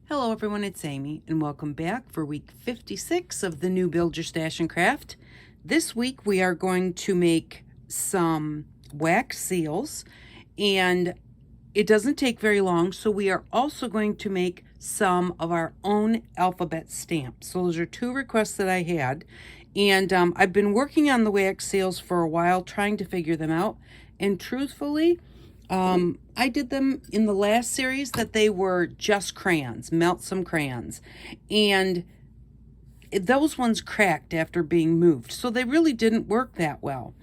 Hello everyone, it's Amy and welcome back for week 56 of the new Build Your Stash and Craft. This week we are going to make some wax seals and it doesn't take very long, so we are also going to make some of our own alphabet stamps. So those are two requests that I had, and I've been working on the wax seals for a while trying to figure them out, and truthfully I did them in the last series that they were just crayons, melt some crayons, and those ones cracked after being moved, so they really didn't work that well.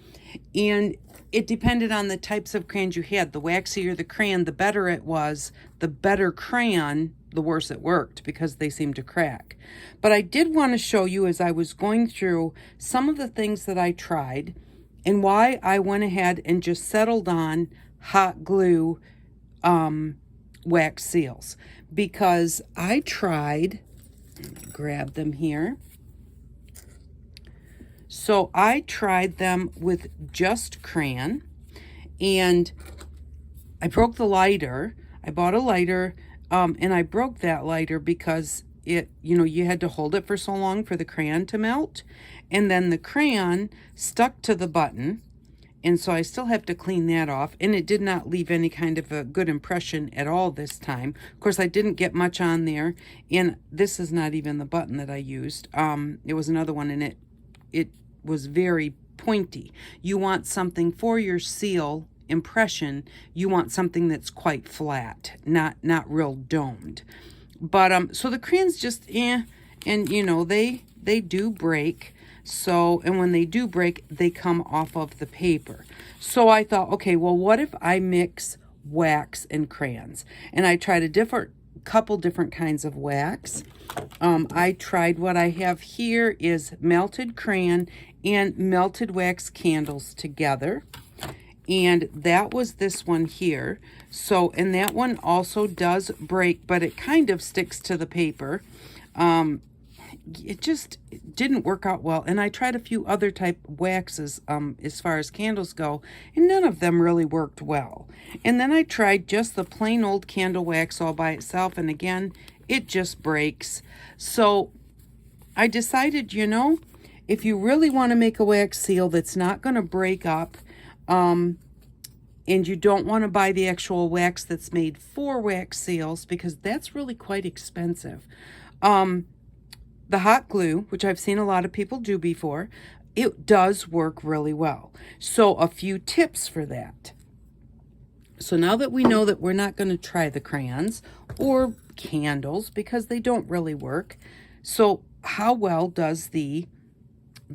And it depended on the types of crayons you had. The waxier the crayon, the better it was. The better crayon, the worse it worked because they seemed to crack. But I did want to show you as I was going through some of the things that I tried and why I went ahead and just settled on hot glue wax seals, because I tried, grab them here. So I tried them with just crayon, and I broke the lighter. I bought a lighter, and I broke that lighter because you had to hold it for so long for the crayon to melt, and then the crayon stuck to the button. And so I still have to clean that off, and it did not leave any kind of a good impression at all this time. Of course, I didn't get much on there, and this is not even the button that I used. It was another one, and it was very pointy. You want something for your seal impression. You want something that's quite flat, not real domed. But so the crayons just and they do break. So, and when they do break, they come off of the paper. So I thought, okay, well, what if I mix wax and crayons? And I tried a couple different kinds of wax. I tried, what I have here is melted crayon and melted wax candles together. And that was this one here. So, and that one also does break, but it kind of sticks to the paper. It just didn't work out well. And I tried a few other type waxes as far as candles go, and none of them really worked well. And then I tried just the plain old candle wax all by itself, and again, it just breaks. So I decided, if you really want to make a wax seal that's not going to break up, and you don't want to buy the actual wax that's made for wax seals, because that's really quite expensive. The hot glue, which I've seen a lot of people do before, it does work really well. So a few tips for that. So now that we know that we're not going to try the crayons or candles because they don't really work, so how well does the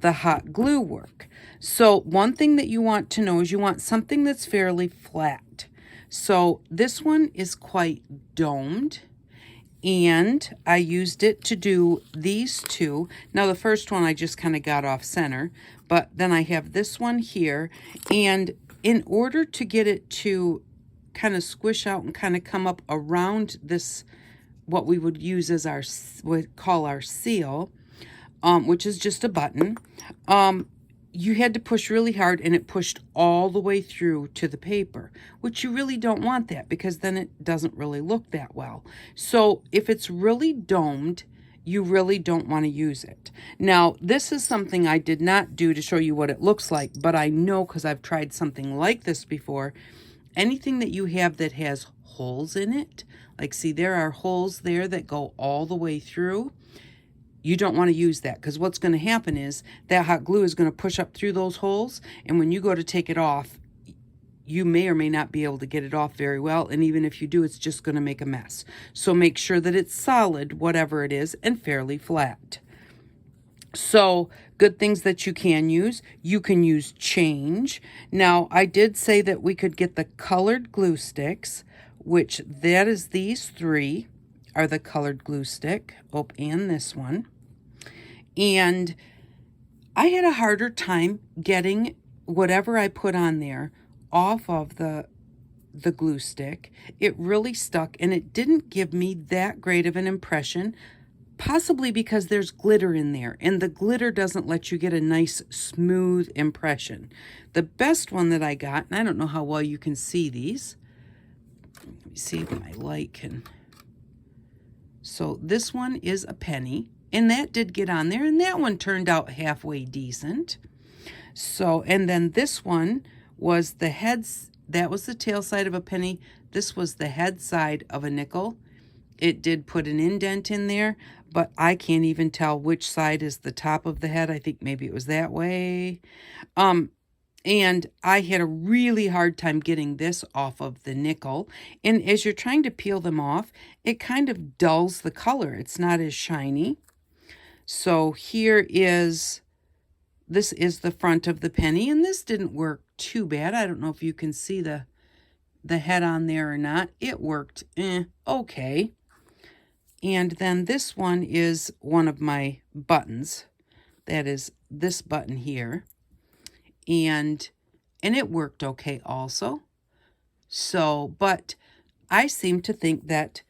hot glue work? So one thing that you want to know is you want something that's fairly flat. So this one is quite domed, and I used it to do these two. Now the first one I just kind of got off center, but then I have this one here, and in order to get it to kind of squish out and kind of come up around this, what we would use as our, what call our seal, which is just a button, you had to push really hard, and it pushed all the way through to the paper, which you really don't want that, because then it doesn't really look that well. So if it's really domed, you really don't want to use it. Now, this is something I did not do to show you what it looks like, but I know because I've tried something like this before. Anything that you have that has holes in it, like see, there are holes there that go all the way through. You don't want to use that, because what's going to happen is that hot glue is going to push up through those holes, and when you go to take it off, you may or may not be able to get it off very well, and even if you do, it's just going to make a mess. So make sure that it's solid, whatever it is, and fairly flat. So good things that you can use change. Now, I did say that we could get the colored glue sticks, which that is these three are the colored glue stick. Oh, and this one. And I had a harder time getting whatever I put on there off of the glue stick. It really stuck, and it didn't give me that great of an impression, possibly because there's glitter in there, and the glitter doesn't let you get a nice smooth impression. The best one that I got, and I don't know how well you can see these. Let me see if my light can. So this one is a penny, and that did get on there, and that one turned out halfway decent. So, and then this one was the heads, that was the tail side of a penny. This was the head side of a nickel. It did put an indent in there, but I can't even tell which side is the top of the head. I think maybe it was that way. And I had a really hard time getting this off of the nickel. And as you're trying to peel them off, it kind of dulls the color. It's not as shiny. So here is, this is the front of the penny, and this didn't work too bad. I don't know if you can see the head on there or not. It worked okay. And then this one is one of my buttons. That is this button here. And it worked okay also. So, but I seem to think that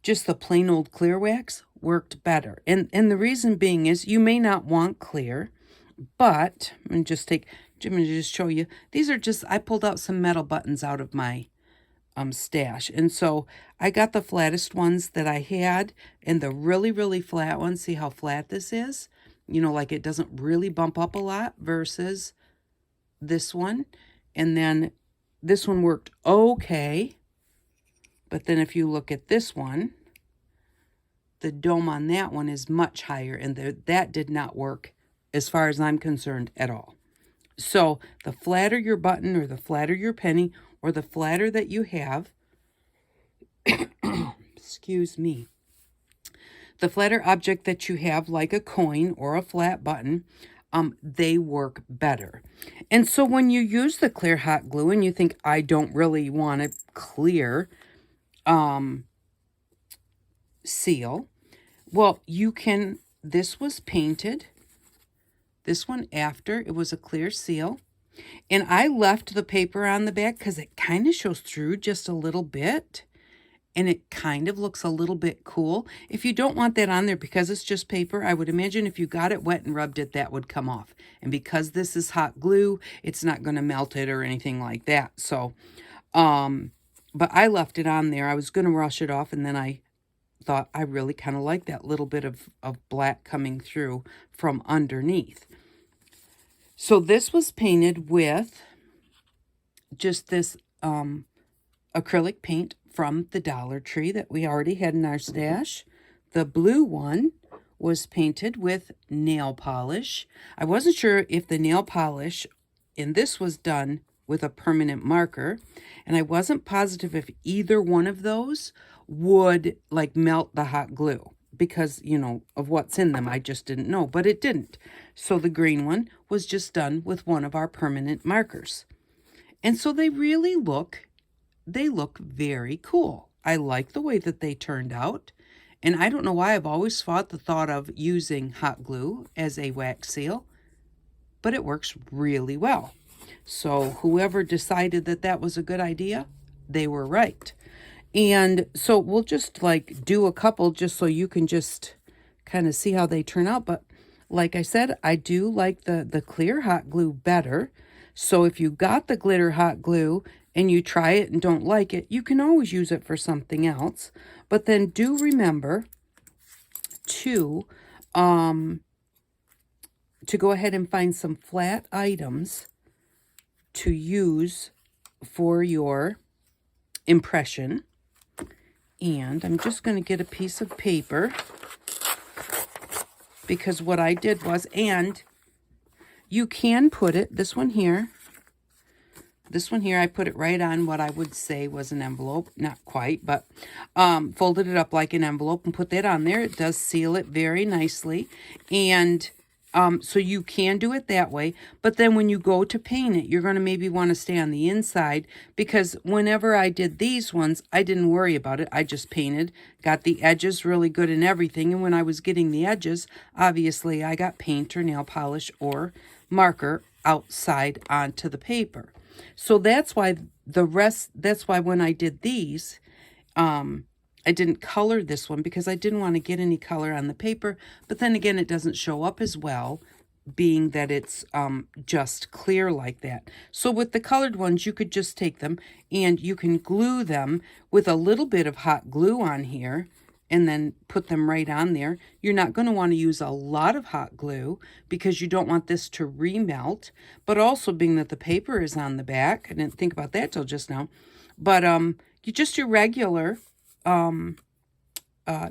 just the plain old clear wax worked better. And the reason being is you may not want clear, but I'm going to just show you. These are just, I pulled out some metal buttons out of my stash. And so I got the flattest ones that I had, and the really, really flat ones. See how flat this is? You know, like it doesn't really bump up a lot versus this one. And then this one worked okay. But then if you look at this one, the dome on that one is much higher, and that did not work as far as I'm concerned at all. So the flatter your button, or the flatter your penny, or the flatter that you have, excuse me, the flatter object that you have, like a coin or a flat button, they work better. And so when you use the clear hot glue and you think, I don't really want a clear seal, well, you can, this was painted, this one after, it was a clear seal. And I left the paper on the back because it kind of shows through just a little bit. And it kind of looks a little bit cool. If you don't want that on there because it's just paper, I would imagine if you got it wet and rubbed it, that would come off. And because this is hot glue, it's not going to melt it or anything like that. So, but I left it on there. I was going to brush it off, and then I thought I really kind of like that little bit of black coming through from underneath. So this was painted with just this acrylic paint from the Dollar Tree that we already had in our stash. The blue one was painted with nail polish. I wasn't sure if the nail polish in this was done with a permanent marker, and I wasn't positive if either one of those would like melt the hot glue, because, you know, of what's in them. I just didn't know, but it didn't. So the green one was just done with one of our permanent markers. And so they really look very cool. I like the way that they turned out. And I don't know why I've always fought the thought of using hot glue as a wax seal, but it works really well. So whoever decided that that was a good idea, they were right. And so we'll just like do a couple just so you can just kind of see how they turn out. But like I said, I do like the clear hot glue better. So if you got the glitter hot glue and you try it and don't like it, you can always use it for something else. But then do remember to go ahead and find some flat items to use for your impression. And I'm just going to get a piece of paper, because what I did was, and you can put it, this one here, I put it right on what I would say was an envelope. Not quite, but folded it up like an envelope and put that on there. It does seal it very nicely. And so you can do it that way. But then when you go to paint it, you're going to maybe want to stay on the inside, because whenever I did these ones, I didn't worry about it. I just painted, got the edges really good and everything. And when I was getting the edges, obviously I got paint or nail polish or marker outside onto the paper. So that's why that's why when I did these, I didn't color this one, because I didn't want to get any color on the paper. But then again, it doesn't show up as well being that it's just clear like that. So with the colored ones, you could just take them and you can glue them with a little bit of hot glue on here and then put them right on there. You're not going to want to use a lot of hot glue because you don't want this to remelt, but also being that the paper is on the back, I didn't think about that till just now, but you just do regular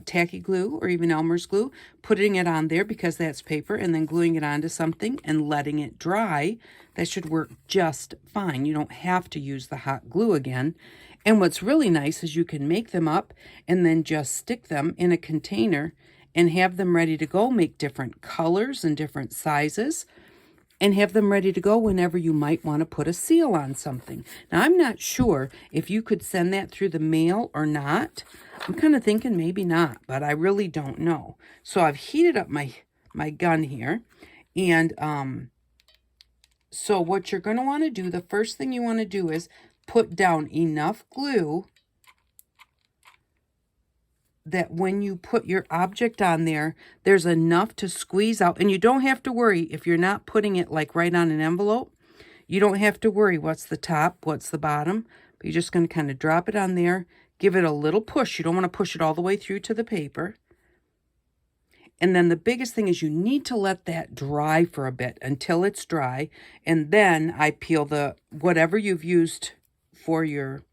tacky glue or even Elmer's glue, putting it on there because that's paper, and then gluing it onto something and letting it dry. That should work just fine. You don't have to use the hot glue again. And what's really nice is you can make them up and then just stick them in a container and have them ready to go, make different colors and different sizes, and have them ready to go whenever you might want to put a seal on something. Now, I'm not sure if you could send that through the mail or not. I'm kind of thinking maybe not, but I really don't know. So I've heated up my gun here. And so what you're going to want to do, the first thing you want to do is put down enough glue that when you put your object on there, there's enough to squeeze out. And you don't have to worry if you're not putting it like right on an envelope. You don't have to worry what's the top, what's the bottom. But you're just going to kind of drop it on there. Give it a little push. You don't want to push it all the way through to the paper. And then the biggest thing is you need to let that dry for a bit until it's dry. And then I peel the whatever you've used for your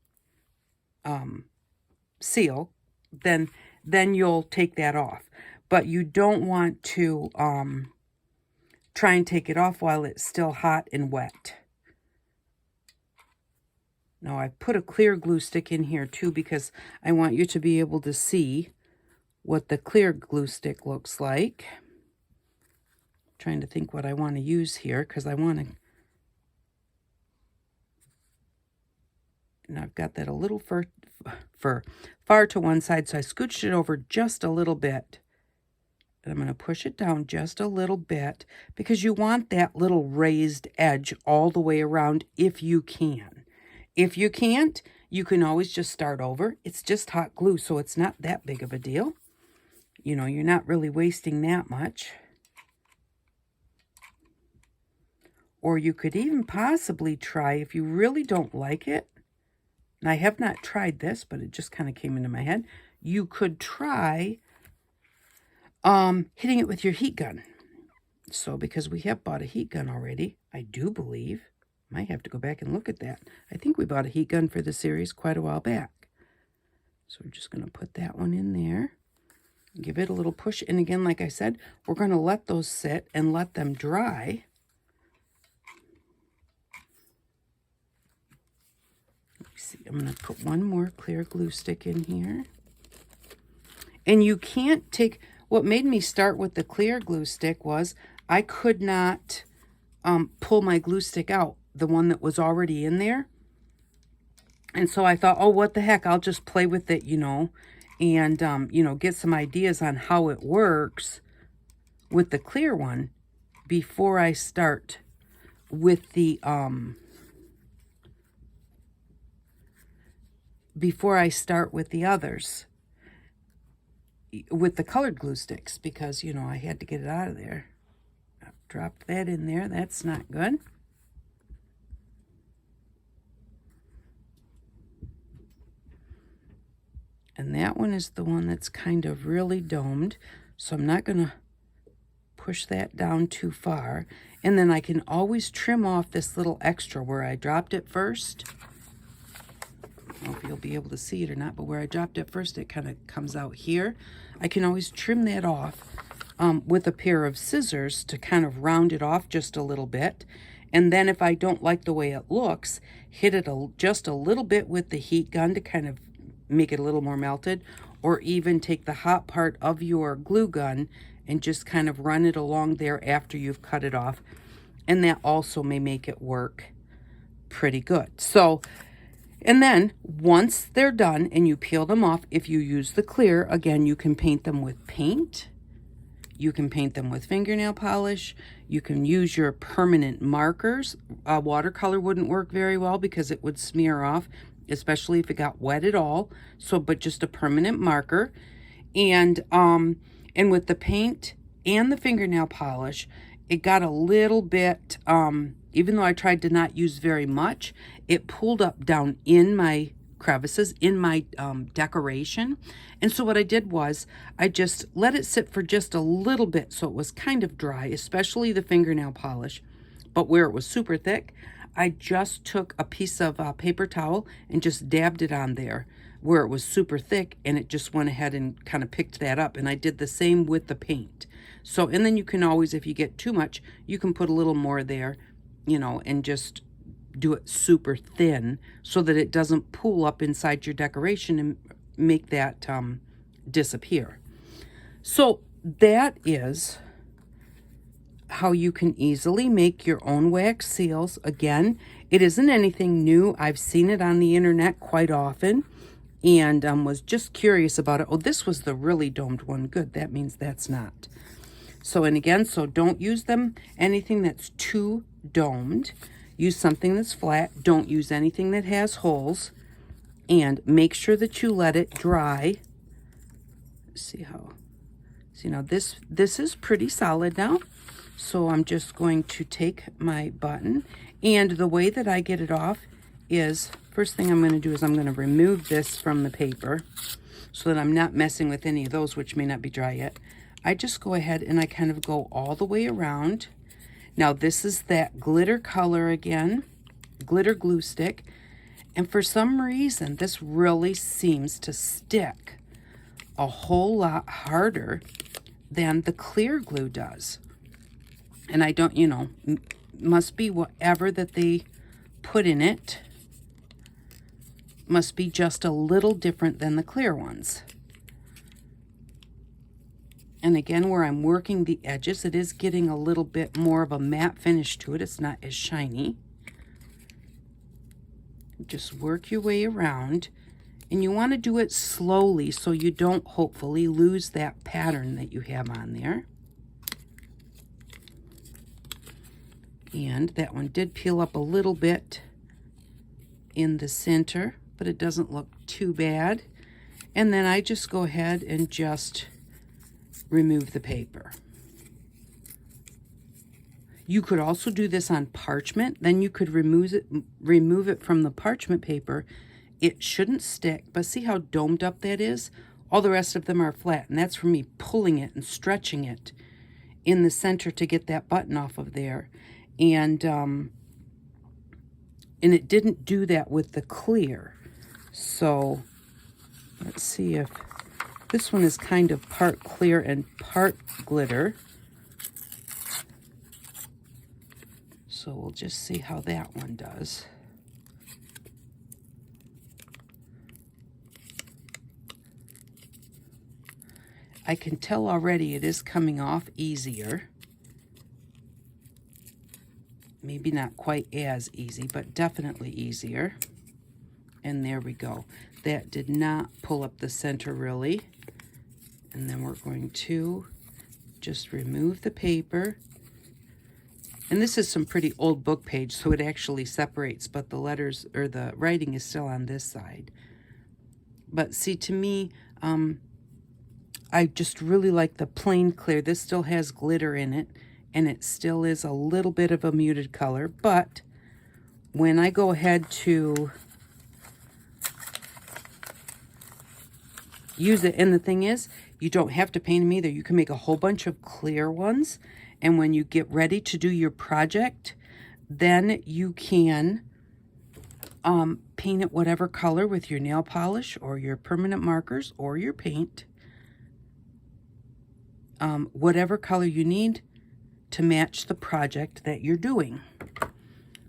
seal. Then you'll take that off. But you don't want to try and take it off while it's still hot and wet. Now, I put a clear glue stick in here too because I want you to be able to see what the clear glue stick looks like. I'm trying to think what I want to use here because I want to... And I've got that a little far to one side, so I scooched it over just a little bit. And I'm going to push it down just a little bit because you want that little raised edge all the way around if you can. If you can't, you can always just start over. It's just hot glue, so it's not that big of a deal. You know, you're not really wasting that much. Or you could even possibly try, if you really don't like it, and I have not tried this, but it just kind of came into my head, you could try hitting it with your heat gun. So, because we have bought a heat gun already, I do believe. Might have to go back and look at that. I think we bought a heat gun for the series quite a while back. So we're just going to put that one in there. Give it a little push. And again, like I said, we're going to let those sit and let them dry. Let's see. I'm going to put one more clear glue stick in here. And you can't take... What made me start with the clear glue stick was I could not pull my glue stick out, the one that was already in there. And so I thought, oh, what the heck, I'll just play with it, you know, and, you know, get some ideas on how it works with the clear one before I start with the, others, with the colored glue sticks, because, you know, I had to get it out of there. Drop that in there. That's not good. And that one is the one that's kind of really domed. So I'm not going to push that down too far. And then I can always trim off this little extra where I dropped it first. I don't know if you'll be able to see it or not, but where I dropped it first, it kind of comes out here. I can always trim that off with a pair of scissors to kind of round it off just a little bit. And then if I don't like the way it looks, hit it just a little bit with the heat gun to kind of make it a little more melted, or even take the hot part of your glue gun and just kind of run it along there after you've cut it off. And that also may make it work pretty good. So, and then once they're done and you peel them off, if you use the clear, again, you can paint them with paint. You can paint them with fingernail polish. You can use your permanent markers. Watercolor wouldn't work very well because it would smear off, especially if it got wet at all. So, but just a permanent marker. And with the paint and the fingernail polish it got a little bit, even though I tried to not use very much, it pulled up down in my crevices, in my decoration. And so what I did was I just let it sit for just a little bit so it was kind of dry, especially the fingernail polish. But where it was super thick, I just took a piece of paper towel and just dabbed it on there where it was super thick, and it just went ahead and kind of picked that up. And I did the same with the paint. So, and then you can always, if you get too much, you can put a little more there, you know, and just do it super thin so that it doesn't pool up inside your decoration and make that disappear. So that is how you can easily make your own wax seals. Again, it isn't anything new. I've seen it on the internet quite often, and was just curious about it. Oh, this was the really domed one. Good, that means that's not. So, and again, so don't use anything that's too domed. Use something that's flat. Don't use anything that has holes. And make sure that you let it dry. See now this is pretty solid now. So I'm just going to take my button, and the way that I get it off is, first thing I'm going to do is I'm going to remove this from the paper so that I'm not messing with any of those, which may not be dry yet. I just go ahead and I kind of go all the way around. Now this is that glitter color again, glitter glue stick, and for some reason this really seems to stick a whole lot harder than the clear glue does. And I don't, you know, must be whatever that they put in it must be just a little different than the clear ones. And again, where I'm working the edges, it is getting a little bit more of a matte finish to it. It's not as shiny. Just work your way around. And you want to do it slowly so you don't hopefully lose that pattern that you have on there. And that one did peel up a little bit in the center, but it doesn't look too bad. And then I just go ahead and just remove the paper. You could also do this on parchment. Then you could remove it from the parchment paper. It shouldn't stick, but see how domed up that is? All the rest of them are flat, and that's for me pulling it and stretching it in the center to get that button off of there. And it didn't do that with the clear. So let's see if this one is kind of part clear and part glitter. So we'll just see how that one does. I can tell already it is coming off easier. Maybe not quite as easy, but definitely easier. And there we go. That did not pull up the center really. And then we're going to just remove the paper. And this is some pretty old book page, so it actually separates, but the letters or the writing is still on this side. But see, to me, I just really like the plain clear. This still has glitter in it, and it still is a little bit of a muted color. But when I go ahead to use it, and the thing is, you don't have to paint them either. You can make a whole bunch of clear ones, and when you get ready to do your project, then you can paint it whatever color with your nail polish or your permanent markers or your paint. Whatever color you need to match the project that you're doing.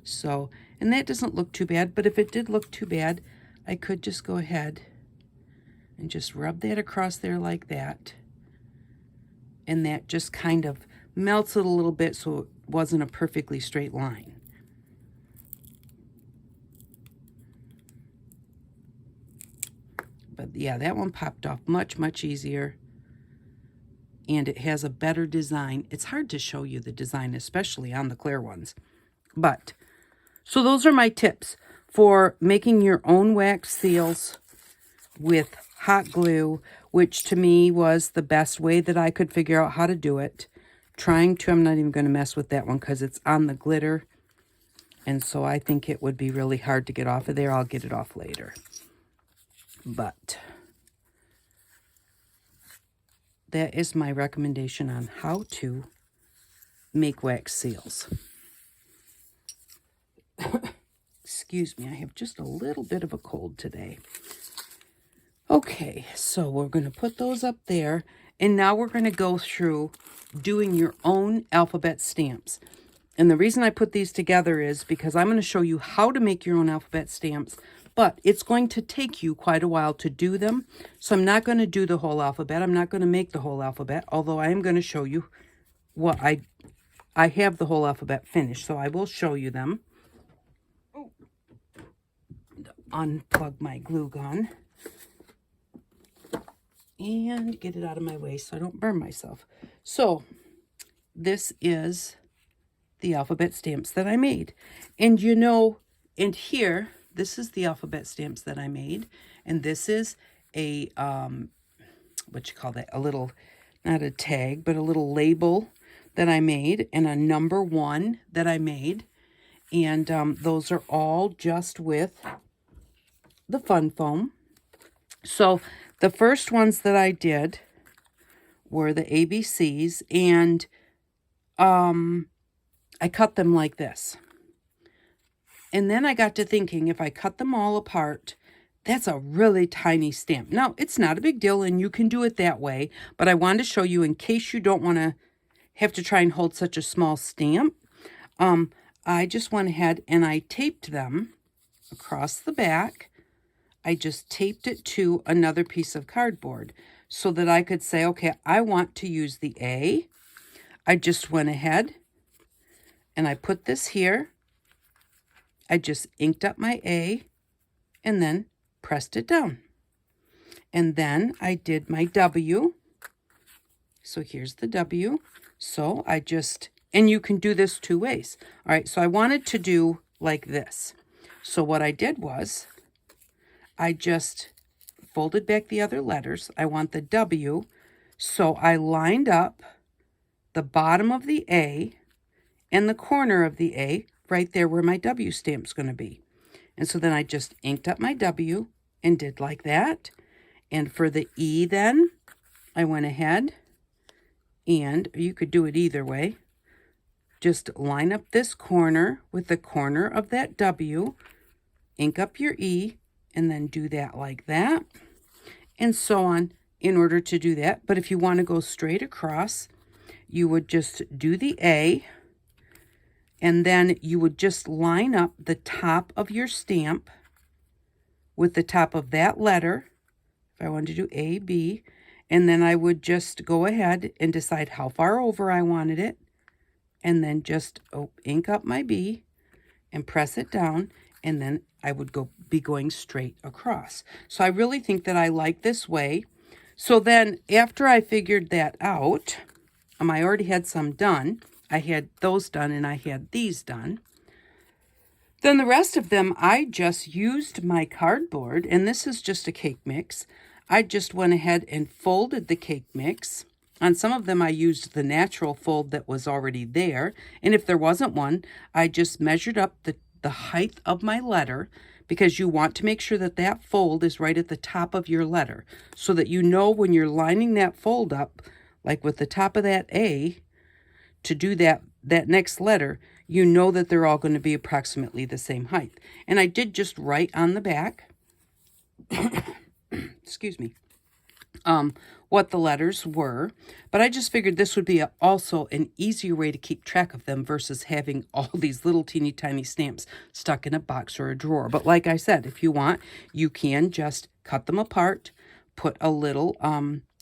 So, and that doesn't look too bad, but if it did look too bad, I could just go ahead and just rub that across there like that. And that just kind of melts it a little bit so it wasn't a perfectly straight line. But yeah, that one popped off much, much easier. And it has a better design. It's hard to show you the design, especially on the clear ones. But, so those are my tips for making your own wax seals with hot glue, which to me was the best way that I could figure out how to do it. trying to. I'm not even going to mess with that one because it's on the glitter. And so I think it would be really hard to get off of there. I'll get it off later. But that is my recommendation on how to make wax seals. Excuse me, I have just a little bit of a cold today. Okay, so we're going to put those up there. And now we're going to go through doing your own alphabet stamps. And the reason I put these together is because I'm going to show you how to make your own alphabet stamps. But it's going to take you quite a while to do them. So I'm not going to do the whole alphabet. I'm not going to make the whole alphabet. Although I am going to show you what I have the whole alphabet finished. So I will show you them. Unplug my glue gun. And get it out of my way so I don't burn myself. So this is the alphabet stamps that I made. And you know, and here, this is the alphabet stamps that I made. And this is a, what you call that? A little, not a tag, but a little label that I made. And a number 1 that I made. And those are all just with the fun foam. So the first ones that I did were the ABCs, and I cut them like this. And then I got to thinking, if I cut them all apart, that's a really tiny stamp. Now, it's not a big deal, and you can do it that way, but I wanted to show you in case you don't want to have to try and hold such a small stamp. I just went ahead and I taped them across the back. I just taped it to another piece of cardboard so that I could say, okay, I want to use the A. I just went ahead and I put this here. I just inked up my A and then pressed it down. And then I did my W. So here's the W. So I just, and you can do this 2 ways. All right, so I wanted to do like this. So what I did was, I just folded back the other letters. I want the W. So I lined up the bottom of the A and the corner of the A right there where my W stamp's going to be. And so then I just inked up my W and did like that. And for the E then, I went ahead and you could do it either way. Just line up this corner with the corner of that W, ink up your E, and then do that like that, and so on in order to do that. But if you want to go straight across, you would just do the A, and then you would just line up the top of your stamp with the top of that letter. If I wanted to do A, B, and then I would just go ahead and decide how far over I wanted it, and then just ink up my B and press it down, and then I would be going straight across. So I really think that I like this way. So then after I figured that out, I already had some done. I had those done and I had these done. Then the rest of them, I just used my cardboard, and this is just a cake mix. I just went ahead and folded the cake mix. On some of them, I used the natural fold that was already there. And if there wasn't one, I just measured up the height of my letter, because you want to make sure that that fold is right at the top of your letter, so that you know when you're lining that fold up, like with the top of that A, to do that next letter, you know that they're all going to be approximately the same height. And I did just write on the back, excuse me, what the letters were, but I just figured this would be also an easier way to keep track of them versus having all these little teeny tiny stamps stuck in a box or a drawer. But like I said, if you want, you can just cut them apart, put a little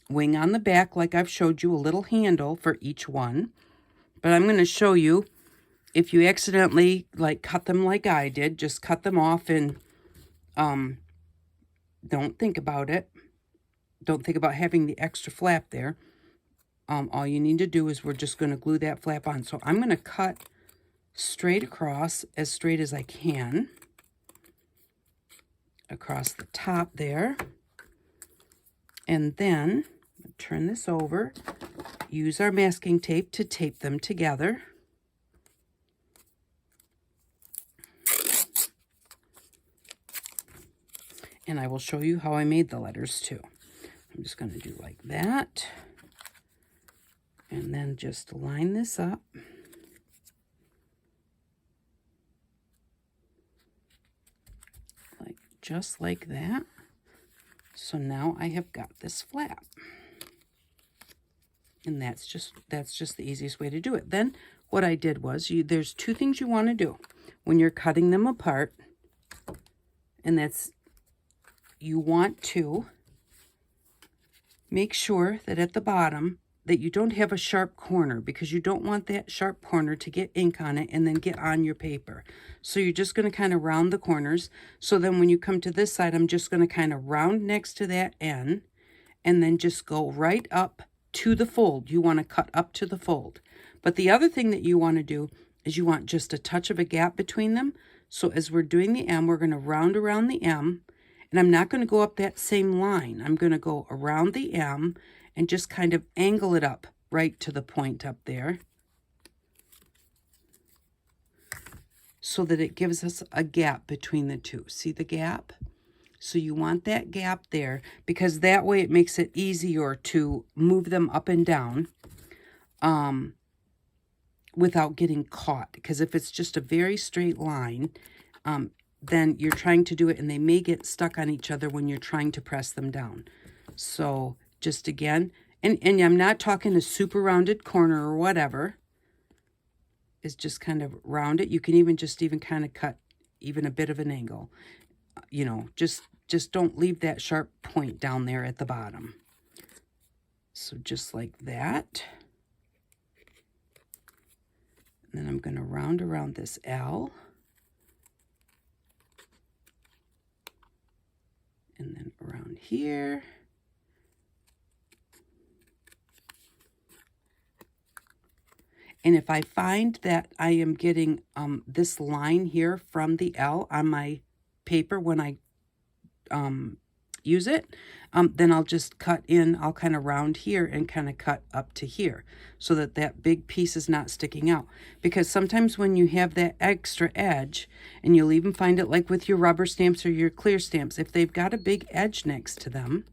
wing on the back like I've showed you, a little handle for each one. But I'm going to show you, if you accidentally cut them like I did, just cut them off and don't think about it. Don't think about having the extra flap there. All you need to do is we're just going to glue that flap on. So I'm going to cut straight across, as straight as I can, across the top there. And then turn this over. use our masking tape to tape them together. And I will show you how I made the letters too. I'm just going to do like that. And then just line this up. Just like that. So now I have got this flap. And that's just the easiest way to do it. Then what I did was, there's two things you want to do when you're cutting them apart. And that's, you want to make sure that at the bottom that you don't have a sharp corner, because you don't want that sharp corner to get ink on it and then get on your paper. So you're just going to kind of round the corners. So then when you come to this side, I'm just going to kind of round next to that end and then just go right up to the fold. You want to cut up to the fold. But the other thing that you want to do is you want just a touch of a gap between them. So as we're doing the M, we're going to round around the M, and I'm not going to go up that same line. I'm going to go around the M and just kind of angle it up right to the point up there, so that it gives us a gap between the two. See the gap? So you want that gap there, because that way it makes it easier to move them up and down without getting caught. Because if it's just a very straight line, then you're trying to do it and they may get stuck on each other when you're trying to press them down. So just again, and I'm not talking a super rounded corner or whatever. Is just kind of round it. You can even kind of cut even a bit of an angle. You know, just don't leave that sharp point down there at the bottom. So just like that. And then I'm going to round around this L. And then around here. And if I find that I am getting this line here from the L on my paper when I use it, then I'll just cut in, I'll kind of round here and kind of cut up to here so that that big piece is not sticking out. Because sometimes when you have that extra edge, and you'll even find it like with your rubber stamps or your clear stamps, if they've got a big edge next to them,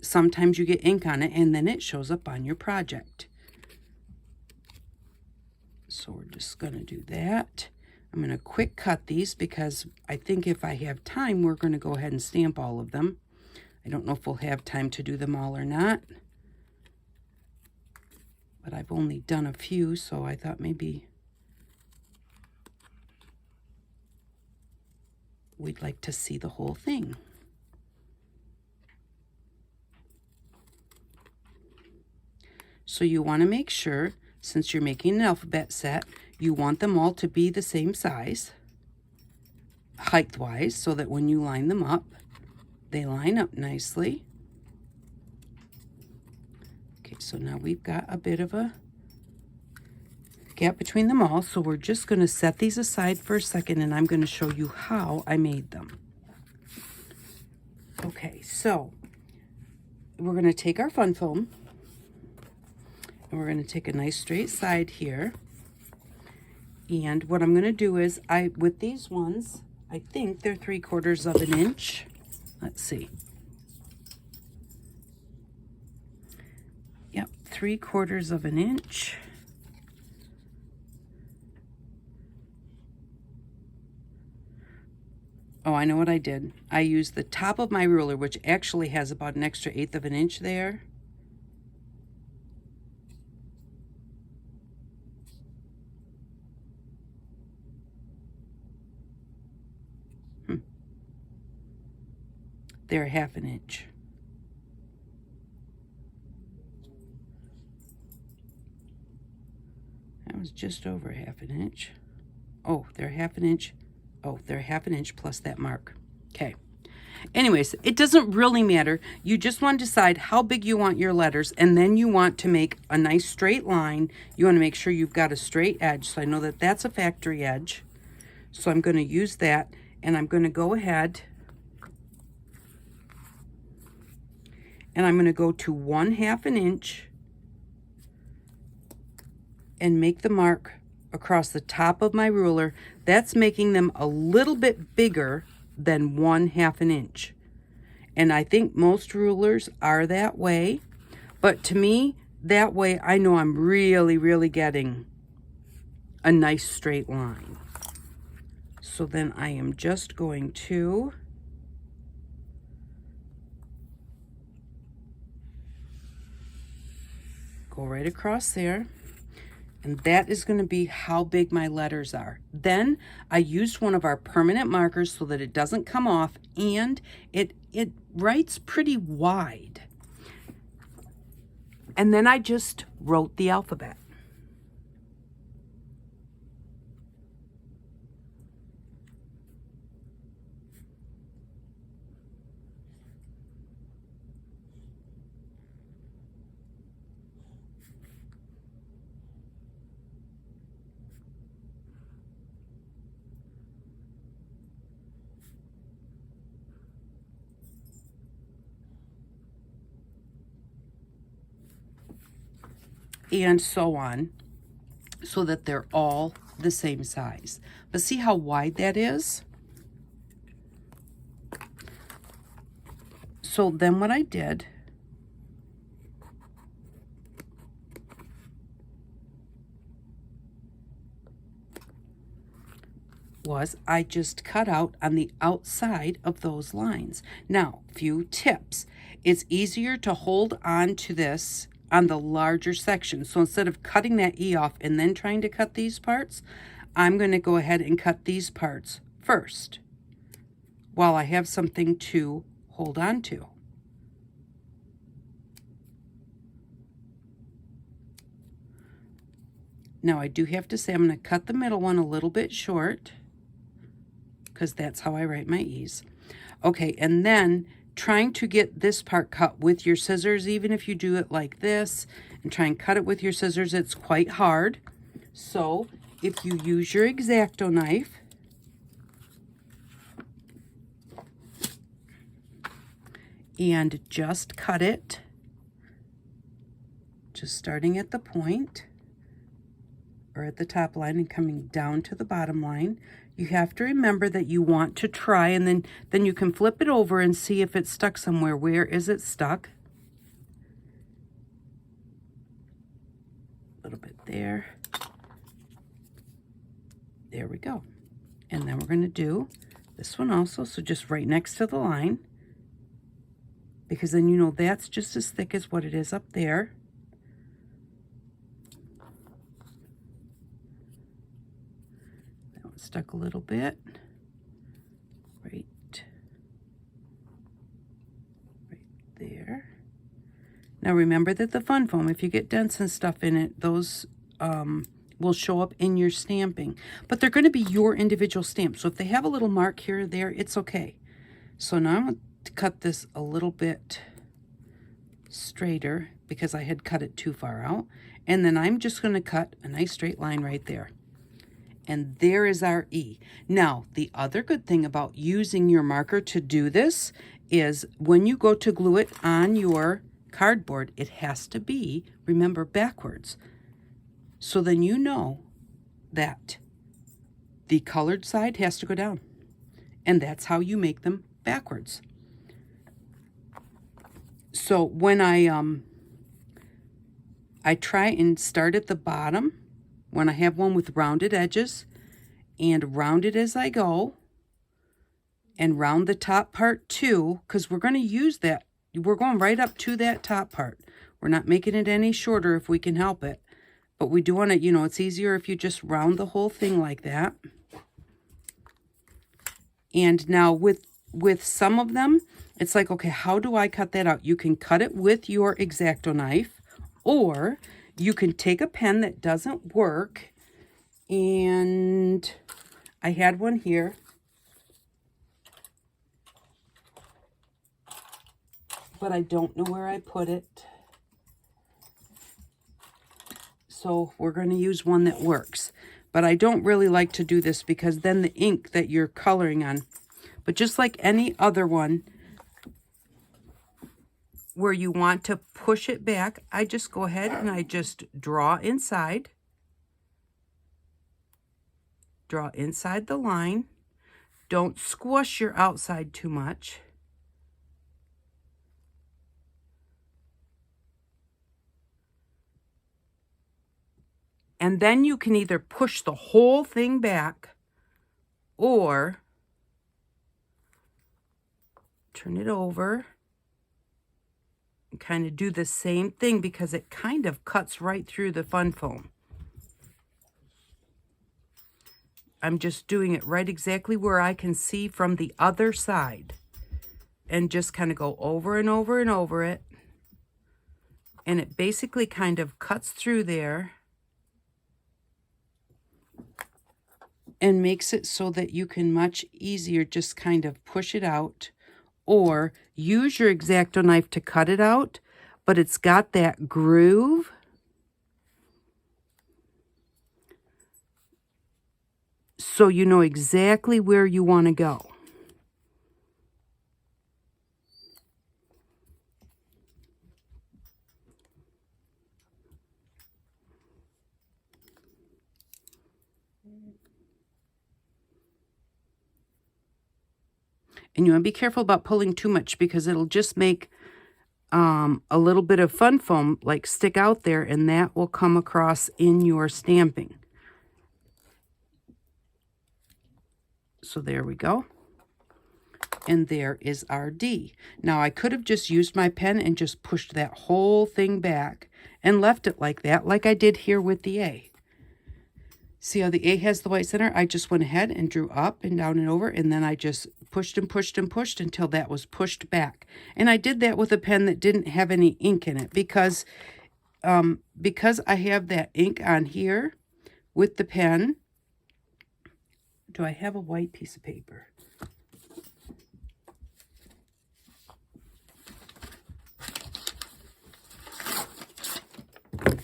sometimes you get ink on it and then it shows up on your project. So we're just going to do that. I'm going to quick cut these because I think if I have time, we're going to go ahead and stamp all of them. I don't know if we'll have time to do them all or not. But I've only done a few, so I thought maybe we'd like to see the whole thing. So you want to make sure, since you're making an alphabet set, you want them all to be the same size, height-wise, so that when you line them up, they line up nicely. Okay, so now we've got a bit of a gap between them all, so we're just going to set these aside for a second, and I'm going to show you how I made them. Okay, so we're going to take our fun foam, and we're going to take a nice straight side here. And what I'm going to do is, with these ones, I think they're 3/4 of an inch. Let's see. Yep, 3/4 of an inch. Oh, I know what I did. I used the top of my ruler, which actually has about an extra 1/8 of an inch there. They're 1/2 inch. That was just over 1/2 inch. Oh, they're 1/2 inch. Oh, they're 1/2 inch plus that mark. Okay. Anyways, it doesn't really matter. You just want to decide how big you want your letters, and then you want to make a nice straight line. You want to make sure you've got a straight edge. So I know that that's a factory edge. So I'm going to use that, and I'm going to go ahead and I'm going to go to 1/2 an inch and make the mark across the top of my ruler. That's making them a little bit bigger than 1/2 an inch. And I think most rulers are that way. But to me, that way I know I'm really, really getting a nice straight line. So then I am just going to go right across there. And that is going to be how big my letters are. Then I used one of our permanent markers so that it doesn't come off, and it writes pretty wide. And then I just wrote the alphabet. And so on, so that they're all the same size. But see how wide that is? So then what I did was I just cut out on the outside of those lines. Now, few tips. It's easier to hold on to this on the larger section. So instead of cutting that E off and then trying to cut these parts, I'm going to go ahead and cut these parts first while I have something to hold on to. Now I do have to say I'm going to cut the middle one a little bit short because that's how I write my E's. Okay, and then trying to get this part cut with your scissors, even if you do it like this and try and cut it with your scissors, it's quite hard. So if you use your X-Acto knife, and just cut it, just starting at the point or at the top line and coming down to the bottom line. You have to remember that you want to try, and then you can flip it over and see if it's stuck somewhere. Where is it stuck? A little bit there. There we go. And then we're going to do this one also, so just right next to the line, because then you know that's just as thick as what it is up there. Stuck a little bit right there. Now remember that the fun foam, if you get dents and stuff in it, those will show up in your stamping, but they're going to be your individual stamp. So if they have a little mark here or there, it's okay. So now I'm going to cut this a little bit straighter because I had cut it too far out, and then I'm just going to cut a nice straight line right there. And there is our E. Now, the other good thing about using your marker to do this is when you go to glue it on your cardboard, it has to be, remember, backwards. So then you know that the colored side has to go down. And that's how you make them backwards. So when I try and start at the bottom, when I have one with rounded edges, and round it as I go, and round the top part too, because we're going to use that. We're going right up to that top part. We're not making it any shorter if we can help it. But we do want to, you know, it's easier if you just round the whole thing like that. And now with some of them, it's like, okay, how do I cut that out? You can cut it with your X-Acto knife, or you can take a pen that doesn't work, and I had one here. But I don't know where I put it. So we're going to use one that works. But I don't really like to do this because then the ink that you're coloring on, but just like any other one, where you want to push it back, I just go ahead and I just draw inside. Draw inside the line. Don't squish your outside too much. And then you can either push the whole thing back or turn it over and kind of do the same thing, because it kind of cuts right through the fun foam. I'm just doing it right exactly where I can see from the other side, and just kind of go over and over and over it. And it basically kind of cuts through there and makes it so that you can much easier just kind of push it out, or use your X-Acto knife to cut it out, but it's got that groove. So you know exactly where you want to go. And you want to be careful about pulling too much, because it'll just make a little bit of fun foam like stick out there, and that will come across in your stamping. So there we go. And there is our D. Now I could have just used my pen and just pushed that whole thing back and left it like that, like I did here with the A. See how the A has the white center? I just went ahead and drew up and down and over, and then I just pushed and pushed and pushed until that was pushed back. And I did that with a pen that didn't have any ink in it, because I have that ink on here with the pen. Do I have a white piece of paper? Let's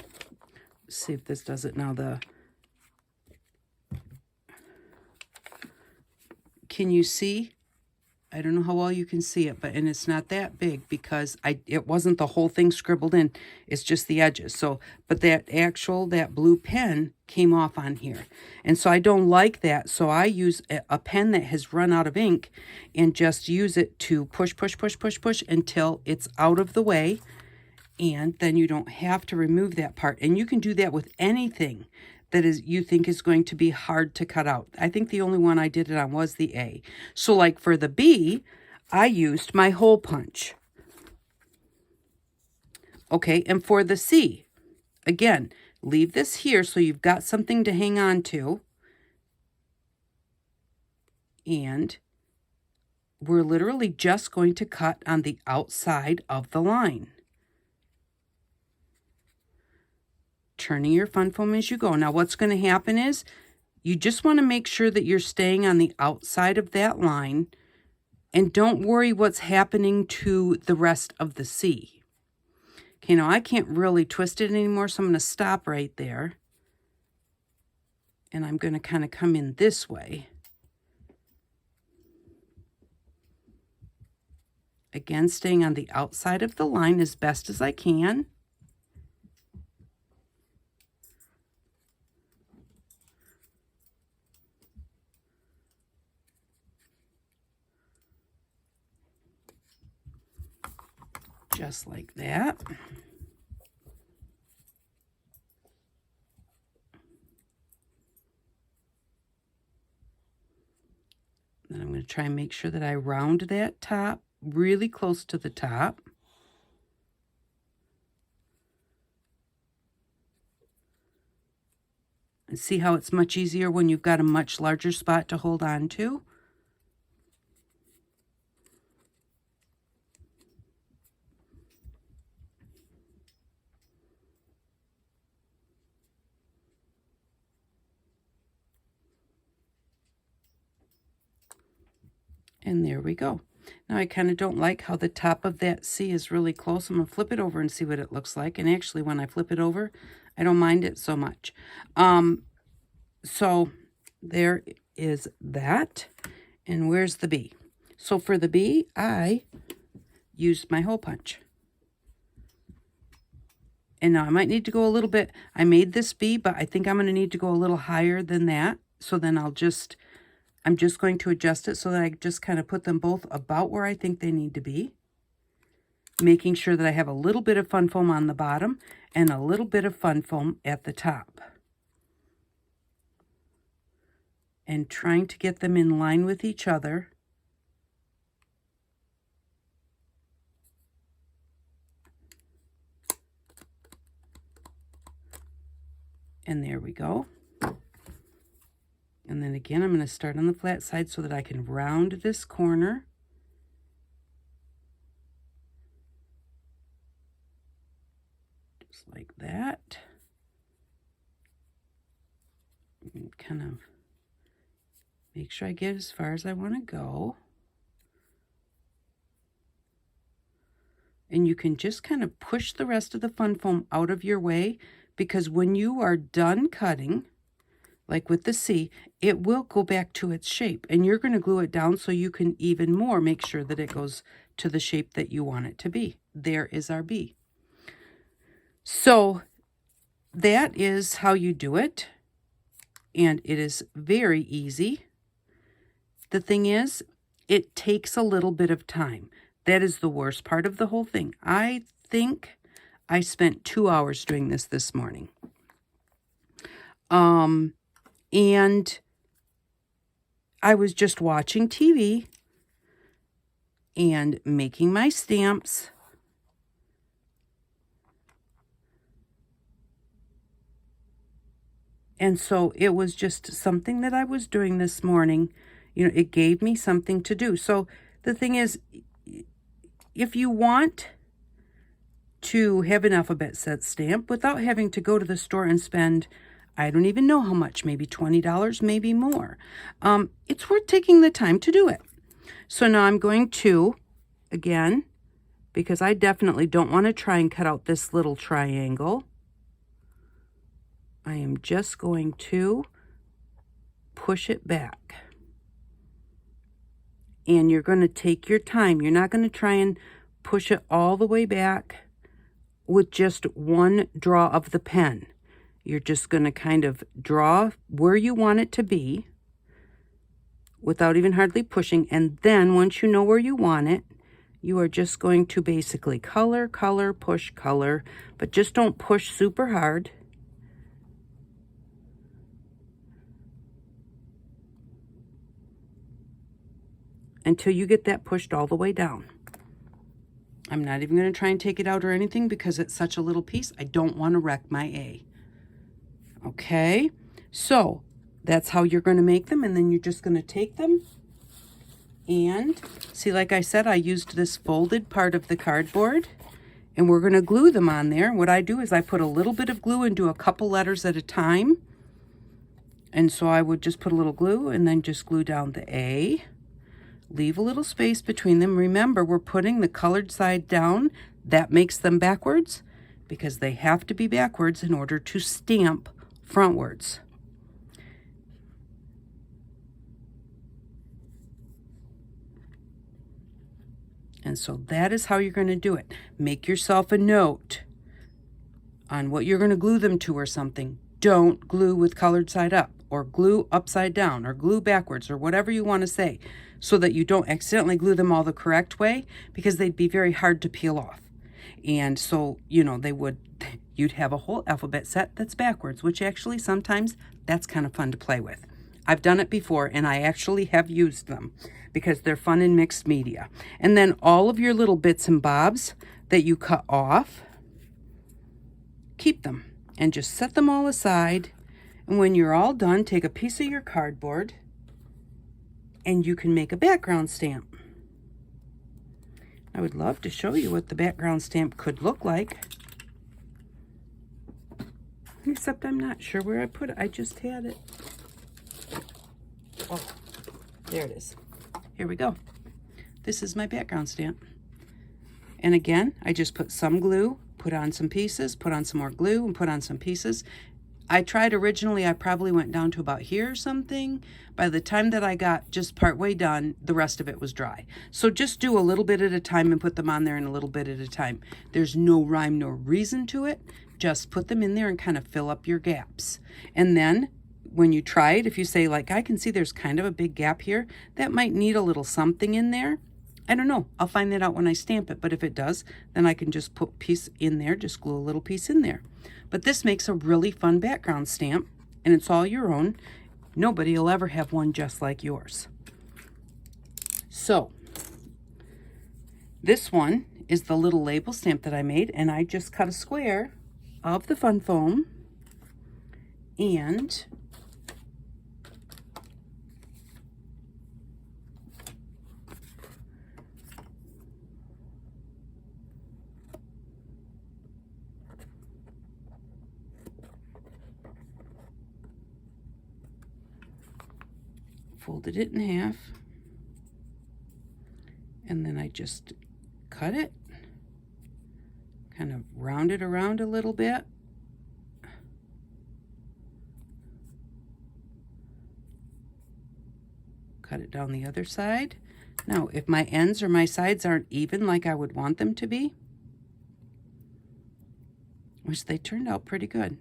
see if this does it now. Can you see? I don't know how well you can see it, and it's not that big, because it wasn't the whole thing scribbled in. It's just the edges. So, but that blue pen came off on here. And so I don't like that. So I use a pen that has run out of ink and just use it to push, push, push, push, push until it's out of the way. And then you don't have to remove that part. And you can do that with anything that you think is going to be hard to cut out. I think the only one I did it on was the A. So like for the B, I used my hole punch. Okay, and for the C, again, leave this here so you've got something to hang on to. And we're literally just going to cut on the outside of the line, turning your fun foam as you go. Now what's going to happen is you just want to make sure that you're staying on the outside of that line, and don't worry what's happening to the rest of the C. Okay, now I can't really twist it anymore, so I'm going to stop right there. And I'm going to kind of come in this way. Again, staying on the outside of the line as best as I can. Just like that. Then I'm going to try and make sure that I round that top really close to the top. And see how it's much easier when you've got a much larger spot to hold on to. And there we go. Now I kind of don't like how the top of that C is really close. I'm going to flip it over and see what it looks like. And actually when I flip it over, I don't mind it so much. So there is that. And where's the B? So for the B, I used my hole punch. And now I might need to go a little bit. I made this B, but I think I'm going to need to go a little higher than that So then I'm just going to adjust it so that I just kind of put them both about where I think they need to be. Making sure that I have a little bit of fun foam on the bottom and a little bit of fun foam at the top. And trying to get them in line with each other. And there we go. And then again, I'm going to start on the flat side so that I can round this corner. Just like that. And kind of make sure I get as far as I want to go. And you can just kind of push the rest of the fun foam out of your way, because when you are done cutting, like with the C, it will go back to its shape, and you're going to glue it down so you can even more make sure that it goes to the shape that you want it to be. There is our B. So that is how you do it, and it is very easy. The thing is, it takes a little bit of time. That is the worst part of the whole thing. I think I spent 2 hours doing this morning. And I was just watching TV and making my stamps. And so it was just something that I was doing this morning. You know, it gave me something to do. So the thing is, if you want to have an alphabet set stamp without having to go to the store and spend, I don't even know how much, maybe $20, maybe more, it's worth taking the time to do it. So now I'm going to, again, because I definitely don't want to try and cut out this little triangle, I am just going to push it back. And you're going to take your time. You're not going to try and push it all the way back with just one draw of the pen. You're just going to kind of draw where you want it to be without even hardly pushing. And then once you know where you want it, you are just going to basically color, color, push, color. But just don't push super hard. Until you get that pushed all the way down. I'm not even going to try and take it out or anything because it's such a little piece. I don't want to wreck my A. Okay, so that's how you're going to make them, and then you're just going to take them and see, like I said, I used this folded part of the cardboard, and we're going to glue them on there. What I do is I put a little bit of glue and do a couple letters at a time. And so I would just put a little glue and then just glue down the A. Leave a little space between them. Remember, we're putting the colored side down. That makes them backwards because they have to be backwards in order to stamp frontwards. And so that is how you're going to do it. Make yourself a note on what you're going to glue them to or something. Don't glue with colored side up, or glue upside down, or glue backwards, or whatever you want to say, so that you don't accidentally glue them all the correct way, because they'd be very hard to peel off. And so, you know, you'd have a whole alphabet set that's backwards, which actually sometimes that's kind of fun to play with. I've done it before, and I actually have used them because they're fun in mixed media. And then all of your little bits and bobs that you cut off, keep them and just set them all aside. And when you're all done, take a piece of your cardboard and you can make a background stamp. I would love to show you what the background stamp could look like. Except I'm not sure where I put it. I just had it. Oh, there it is. Here we go. This is my background stamp. And again, I just put some glue, put on some pieces, put on some more glue, and put on some pieces. I tried originally, I probably went down to about here or something. By the time that I got just part way done, the rest of it was dry. So just do a little bit at a time and put them on there, and a little bit at a time. There's no rhyme nor reason to it. Just put them in there and kind of fill up your gaps. And then when you try it, if you say like, I can see there's kind of a big gap here, that might need a little something in there. I don't know. I'll find that out when I stamp it. But if it does, then I can just put a piece in there, just glue a little piece in there. But this makes a really fun background stamp, and it's all your own. Nobody will ever have one just like yours. So this one is the little label stamp that I made, and I just cut a square of the fun foam and folded it in half, and then I just cut it, kind of round it around a little bit, cut it down the other side. Now, if my ends or my sides aren't even like I would want them to be, which they turned out pretty good.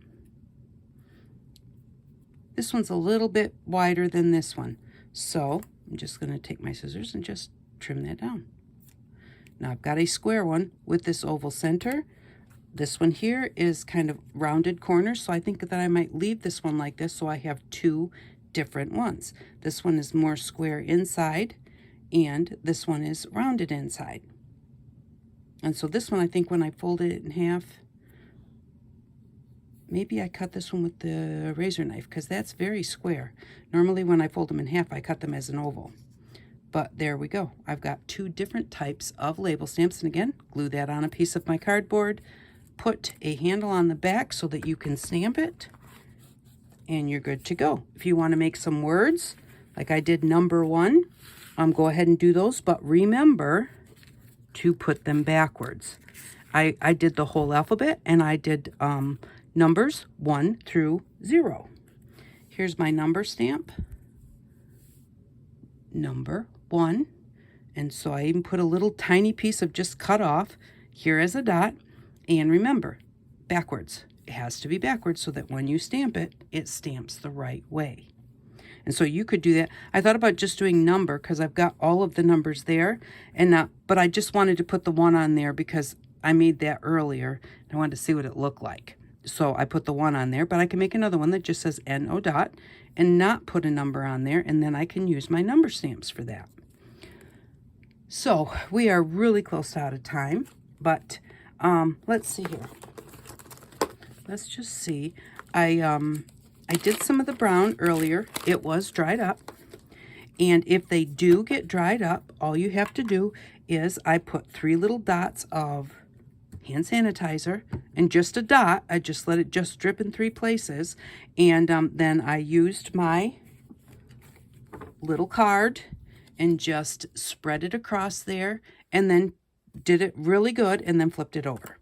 This one's a little bit wider than this one, so I'm just going to take my scissors and just trim that down. Now I've got a square one with this oval center. This one here is kind of rounded corners, so I think that I might leave this one like this so I have two different ones. This one is more square inside, and this one is rounded inside. And so this one, I think when I folded it in half, maybe I cut this one with the razor knife, because that's very square. Normally when I fold them in half, I cut them as an oval. But there we go. I've got two different types of label stamps. And again, glue that on a piece of my cardboard. Put a handle on the back so that you can stamp it. And you're good to go. If you want to make some words, like I did number 1, go ahead and do those. But remember to put them backwards. I did the whole alphabet, and I did numbers 1 through 0. Here's my number stamp. Number 1. And so I even put a little tiny piece of just cut off here as a dot. And remember, backwards. It has to be backwards so that when you stamp it, it stamps the right way. And so you could do that. I thought about just doing number because I've got all of the numbers there, and but I just wanted to put the 1 on there because I made that earlier. I wanted to see what it looked like. So I put the 1 on there, but I can make another one that just says NO dot and not put a number on there, and then I can use my number stamps for that. So we are really close out of time, but let's see here. Let's just see. I did some of the brown earlier. It was dried up, and if they do get dried up, all you have to do is I put 3 little dots of hand sanitizer, and just a dot. I just let it just drip in 3 places, and then I used my little card and just spread it across there, and then did it really good, and then flipped it over.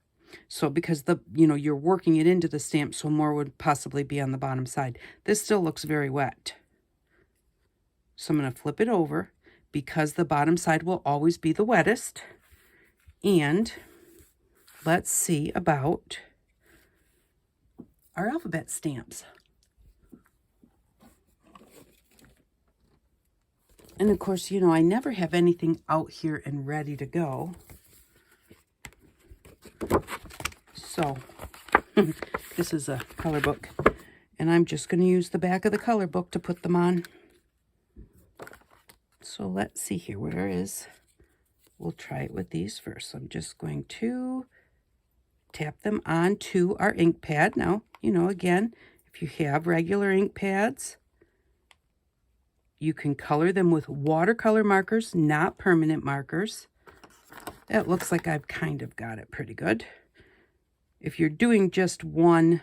So because you're working it into the stamp, so more would possibly be on the bottom side. This still looks very wet. So I'm going to flip it over because the bottom side will always be the wettest. And let's see about our alphabet stamps. And of course, I never have anything out here and ready to go. So this is a color book, and I'm just going to use the back of the color book to put them on. So let's see here. We'll try it with these first. So I'm just going to tap them onto our ink pad. Now, again, if you have regular ink pads, you can color them with watercolor markers, not permanent markers. That looks like I've kind of got it pretty good. If you're doing just one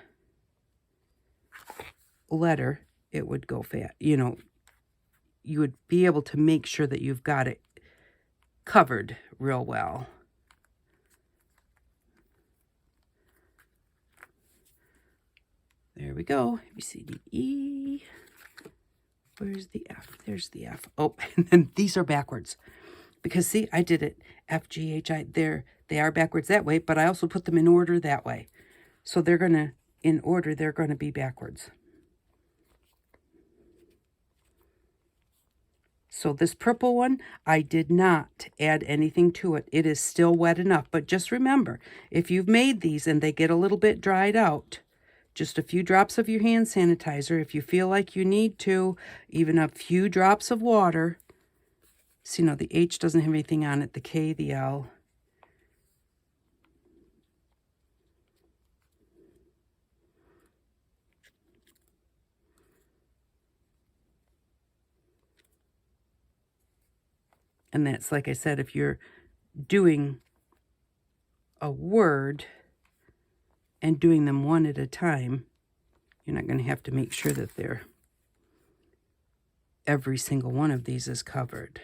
letter, it would go fast. You would be able to make sure that you've got it covered real well. There we go. A, B, C, D, E. Where's the F? There's the F. Oh, and then these are backwards. Because, see, I did it. F, G, H, I. They are backwards that way, but I also put them in order that way. So in order, they're going to be backwards. So this purple one, I did not add anything to it. It is still wet enough. But just remember, if you've made these and they get a little bit dried out, just a few drops of your hand sanitizer. If you feel like you need to, even a few drops of water. See, no, the H doesn't have anything on it. The K, the L. And that's, like I said, if you're doing a word and doing them one at a time, you're not going to have to make sure that every single one of these is covered.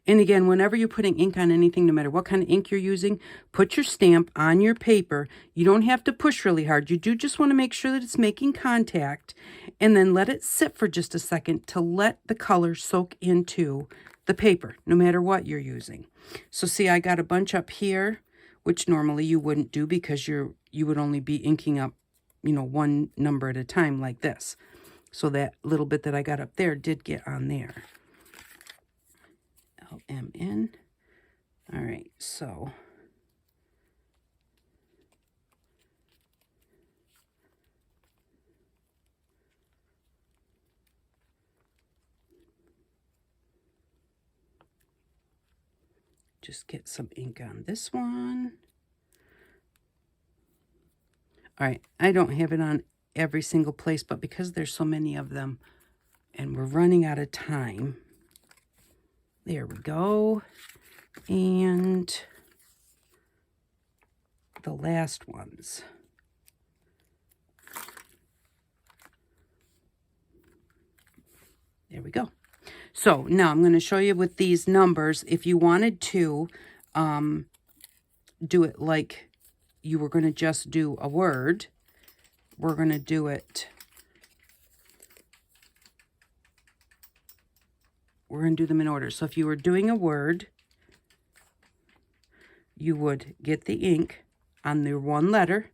And again, whenever you're putting ink on anything, no matter what kind of ink you're using, put your stamp on your paper. You don't have to push really hard. You do just want to make sure that it's making contact, and then let it sit for just a second to let the color soak into the paper, no matter what you're using. So see, I got a bunch up here, which normally you wouldn't do because you would only be inking up, you know, one number at a time like this. So that little bit that I got up there did get on there. LMN. All right, so just get some ink on this one. All right, I don't have it on every single place, but because there's so many of them and we're running out of time, there we go. And the last ones. There we go. So now I'm going to show you with these numbers, if you wanted to do it like you were going to just do a word, we're going to do it. We're going to do them in order. So if you were doing a word, you would get the ink on the one letter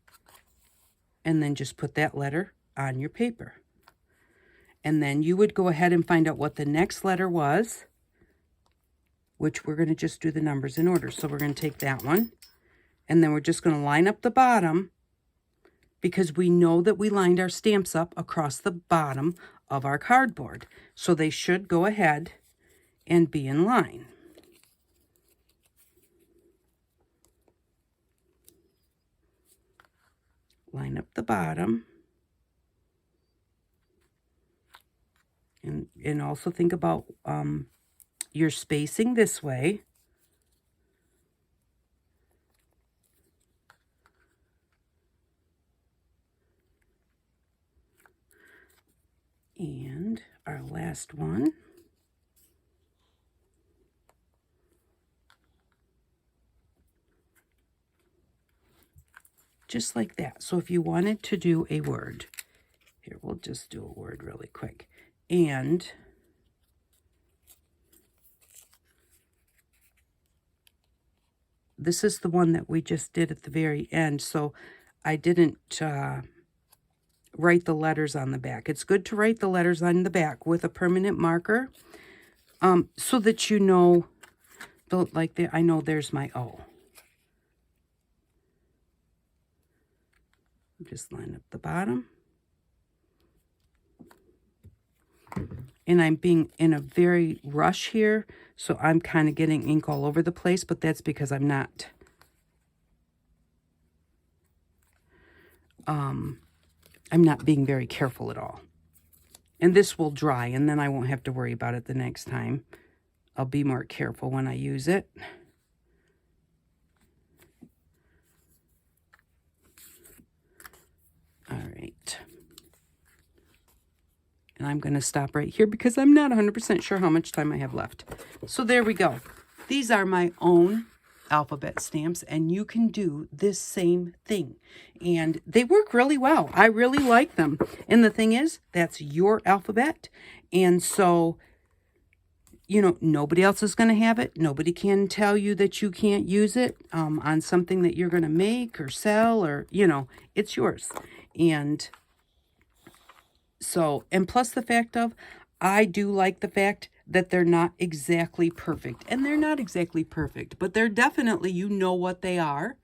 and then just put that letter on your paper. And then you would go ahead and find out what the next letter was, which we're going to just do the numbers in order. So we're going to take that one, and then we're just going to line up the bottom, because we know that we lined our stamps up across the bottom of our cardboard. So they should go ahead and be in line. Line up the bottom. And also think about your spacing this way. And our last one. Just like that. So if you wanted to do a word, here, we'll just do a word really quick. And this is the one that we just did at the very end. So I didn't write the letters on the back. It's good to write the letters on the back with a permanent marker, so that you know, I know there's my O. Just line up the bottom. And I'm being in a very rush here, so I'm kind of getting ink all over the place, but that's because I'm not being very careful at all. And this will dry, and then I won't have to worry about it the next time. I'll be more careful when I use it. All right. And I'm going to stop right here because I'm not 100% sure how much time I have left. So there we go. These are my own alphabet stamps, and you can do this same thing. And they work really well. I really like them. And the thing is, that's your alphabet. And so, you know, nobody else is going to have it. Nobody can tell you that you can't use it on something that you're going to make or sell, or, you know, it's yours. And So, and plus the fact of, I do like the fact that they're not exactly perfect. And they're not exactly perfect, but they're definitely, you know what they are.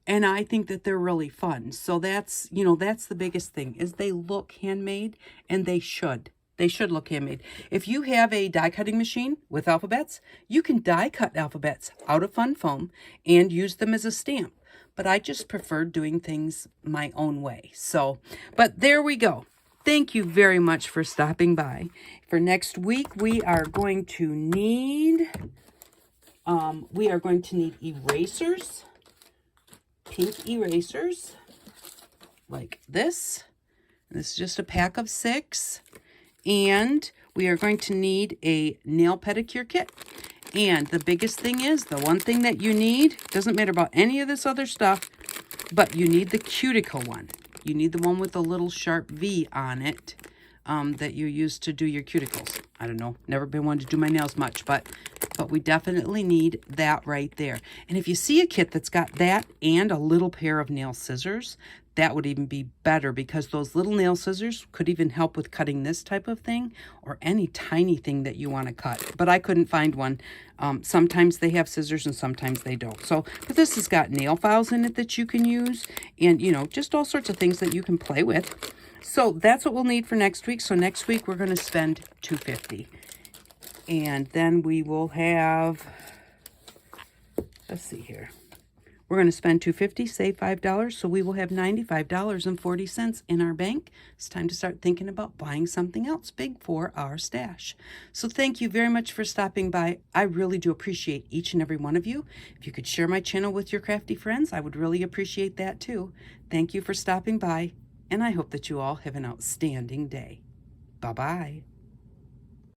And I think that they're really fun. So that's, that's the biggest thing, is they look handmade, and they should. They should look handmade. If you have a die cutting machine with alphabets, you can die cut alphabets out of fun foam and use them as a stamp. But I just prefer doing things my own way. So, but there we go. Thank you very much for stopping by. For next week, we are going to need erasers, pink erasers, like this. This is just a pack of 6. And we are going to need a nail pedicure kit. And the biggest thing is, the one thing that you need, doesn't matter about any of this other stuff, but you need the cuticle one. You need the one with the little sharp V on it that you use to do your cuticles. I don't know, never been one to do my nails much, but we definitely need that right there. And if you see a kit that's got that and a little pair of nail scissors, that would even be better, because those little nail scissors could even help with cutting this type of thing or any tiny thing that you want to cut. But I couldn't find one. Sometimes they have scissors and sometimes they don't. So, but this has got nail files in it that you can use, and, just all sorts of things that you can play with. So that's what we'll need for next week. So next week we're going to spend $250. And then we will have, let's see here. We're going to spend $250, save $5, so we will have $95.40 in our bank. It's time to start thinking about buying something else big for our stash. So thank you very much for stopping by. I really do appreciate each and every one of you. If you could share my channel with your crafty friends, I would really appreciate that too. Thank you for stopping by, and I hope that you all have an outstanding day. Bye-bye.